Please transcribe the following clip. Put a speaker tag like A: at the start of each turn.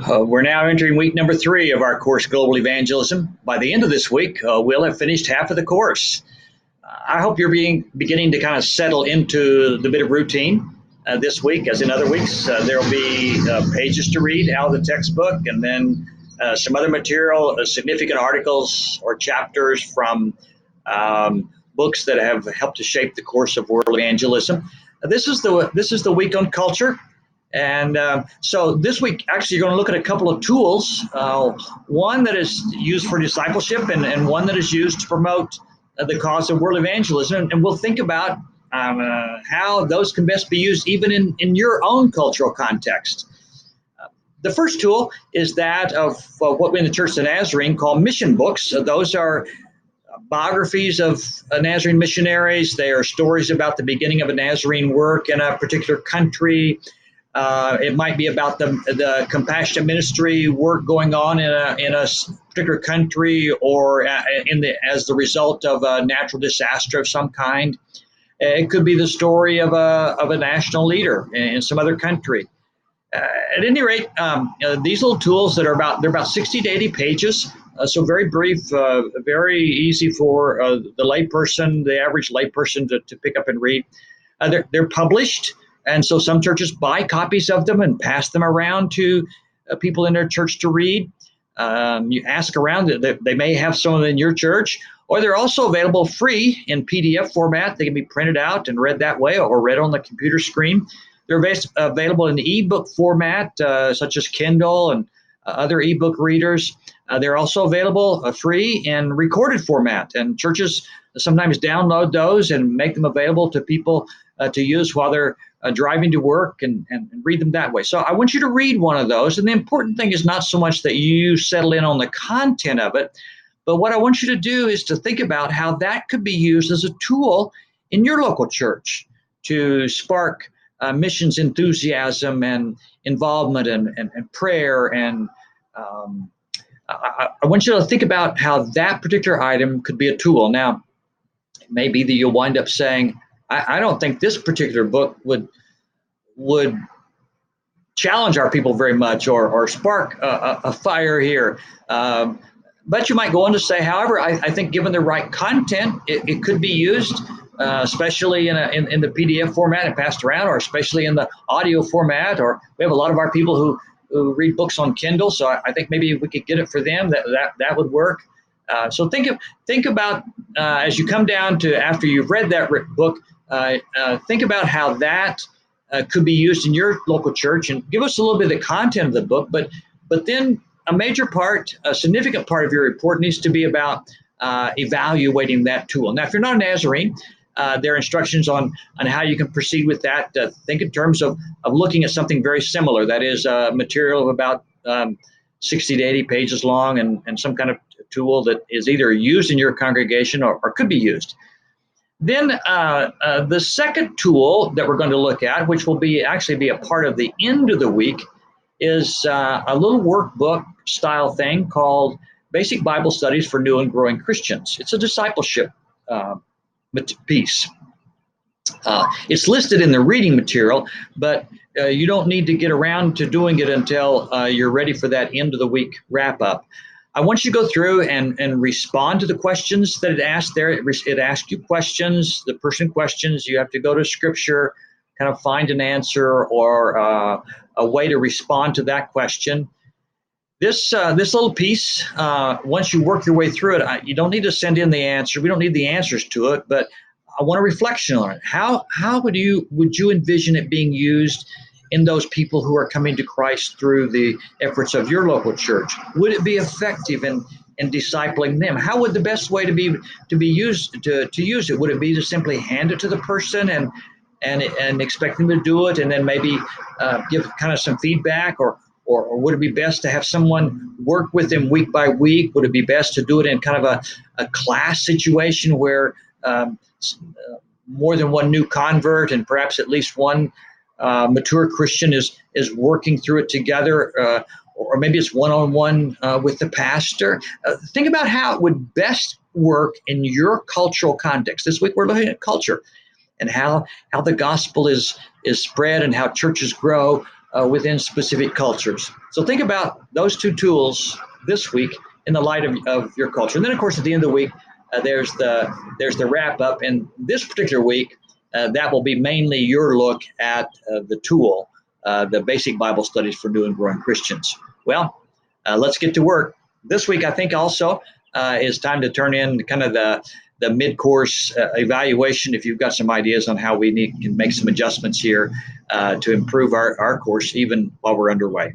A: We're now entering week number 3 of our course, Global Evangelism. By the end of this week, we'll have finished half of the course. I hope you're beginning to kind of settle into the bit of routine this week. As in other weeks, there'll be pages to read out of the textbook, and then some other material, significant articles or chapters from books that have helped to shape the course of world evangelism. This is the week on culture. And so this week, actually, you're going to look at a couple of tools, one that is used for discipleship and one that is used to promote the cause of world evangelism. And we'll think about how those can best be used even in your own cultural context. The first tool is that of what we in the Church of Nazarene call mission books. Those are biographies of Nazarene missionaries. They are stories about the beginning of a Nazarene work in a particular country. It might be about the compassionate ministry work going on in a particular country, or as the result of a natural disaster of some kind. It could be the story of a national leader in some other country. At any rate, these little tools they're about 60 to 80 pages, so very brief, very easy for the layperson, the average layperson to pick up and read. They're published. And so some churches buy copies of them and pass them around to people in their church to read. You ask around, they may have some of them in your church, or they're also available free in PDF format. They can be printed out and read that way, or read on the computer screen. They're available in ebook format, such as Kindle and other ebook readers. They're also available free in recorded format, and churches sometimes download those and make them available to people to use while they're driving to work and read them that way. So I want you to read one of those. And the important thing is not so much that you settle in on the content of it, but what I want you to do is to think about how that could be used as a tool in your local church to spark missions enthusiasm and involvement and prayer. And I want you to think about how that particular item could be a tool. Now, it may be that you'll wind up saying, I don't think this particular book would challenge our people very much or spark a fire here. But you might go on to say, however, I think given the right content, it could be used, especially in the PDF format and passed around, or especially in the audio format. Or we have a lot of our people who read books on Kindle, so I think maybe we could get it for them. That would work. So think about as you come down to after you've read that book. Think about how that could be used in your local church, and give us a little bit of the content of the book. But then a significant part of your report needs to be about evaluating that tool. Now, if you're not a Nazarene, there are instructions on how you can proceed with that. Think in terms of looking at something very similar. That is material of about 60 to 80 pages long, and some kind of tool that is either used in your congregation or could be used. Then the second tool that we're going to look at, which will actually be a part of the end of the week, is a little workbook style thing called Basic Bible Studies for New and Growing Christians. It's a discipleship piece. It's listed in the reading material, but you don't need to get around to doing it until you're ready for that end of the week wrap up. I want you to go through and respond to the questions that it asked there. It asks you questions, the person questions. You have to go to Scripture, kind of find an answer or a way to respond to that question. This little piece, once you work your way through it, you don't need to send in the answer. We don't need the answers to it, but I want a reflection on it. How would you envision it being used in those people who are coming to Christ through the efforts of your local church? Would it be effective in discipling them? How would the best way to use it? Would it be to simply hand it to the person and expect them to do it, and then maybe give kind of some feedback, or would it be best to have someone work with them week by week? Would it be best to do it in kind of a class situation where more than one new convert and perhaps at least one mature Christian is working through it together, or maybe it's one-on-one with the pastor? Think about how it would best work in your cultural context. This week we're looking at culture and how the gospel is spread and how churches grow within specific cultures. So think about those two tools this week in the light of your culture. And then, of course, at the end of the week, there's the wrap up. And this particular week, that will be mainly your look at the tool, the basic Bible studies for new and growing Christians. Well, let's get to work. This week, I think also is time to turn in kind of the mid-course evaluation. If you've got some ideas on how we can make some adjustments here to improve our course even while we're underway.